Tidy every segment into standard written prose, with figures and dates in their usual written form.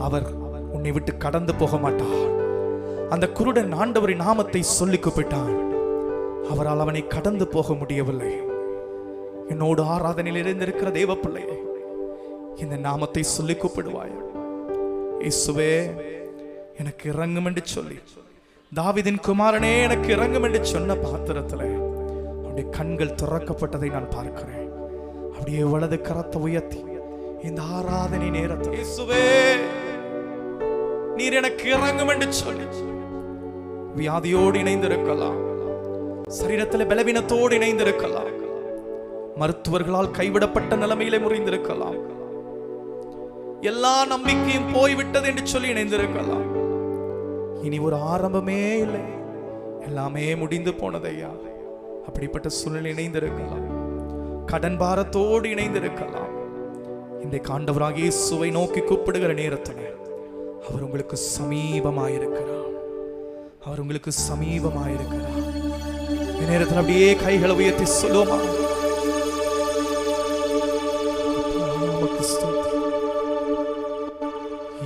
அவர் உன்னை விட்டு கடந்து போக மாட்டார். அந்த குருடன் ஆண்டவரின் நாமத்தை சொல்லி கூப்பிட்டான். அவரால் அவனை கடந்து போக முடியவில்லை. என்னோடு ஆராதனையில் இருந்திருக்கிற தேவ பிள்ளையே, இந்த நாமத்தை சொல்லி கூப்பிடுவாய். இயேசுவே எனக்கு இறங்கும் என்று சொல்லி, தாவீதின் குமாரனே எனக்கு இறங்கும் என்று சொன்ன பாத்திரத்தில் அவருடைய கண்கள் திறக்கப்பட்டதை நான் பார்க்கிறேன். அப்படியே வலது கரத்தை உயர்த்தி இந்த ஆராதனை நேரத்தில், இயேசுவே நீர் எனக்கு இறங்கும் என்று சொல்லி, வியாதியோடு இணைந்திருக்கலாம், சரீரத்தில் பலவீனத்தோடு இணைந்திருக்கலாம், மருத்துவர்களால் கைவிடப்பட்ட நிலைமையிலே முறிந்திருக்கலாம், எல்லா நம்பிக்கையும் போய்விட்டது என்று சொல்லி இணைந்திருக்கலாம். இனி ஒரு ஆரம்பமே இல்லை, எல்லாமே முடிந்து போனதையா. அப்படிப்பட்ட சூழ்நிலை இணைந்திருக்கலாம், கடன் பாரத்தோடு இணைந்திருக்கலாம். இந்த ஆண்டவராகிய இயேசுவை நோக்கி கூப்பிடுகிற நேரத்தில் அவர் உங்களுக்கு சமீபமாயிருக்கிறார். அவர் உங்களுக்கு சமீபமாயிருக்கிறார். இந்த நேரத்தில் அப்படியே கைகளை உயர்த்தி சொல்லுவோமா?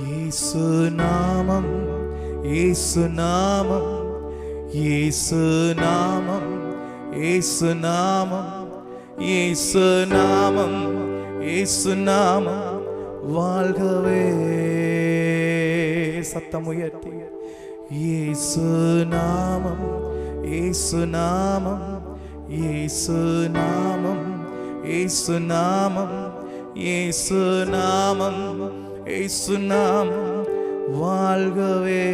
இயேசு நாமம், இயேசு நாமம், இயேசு நாமம், இயேசு நாமம், இயேசு நாமம், இயேசு நாமம் வாழ்கவே. சத்தம் உயர்த்தி இயேசு நாமம், இயேசு நாமம், இயேசு நாமம், இயேசு நாமம், இயேசு நாமம், இயேசு நாமம் வாழ்கவே.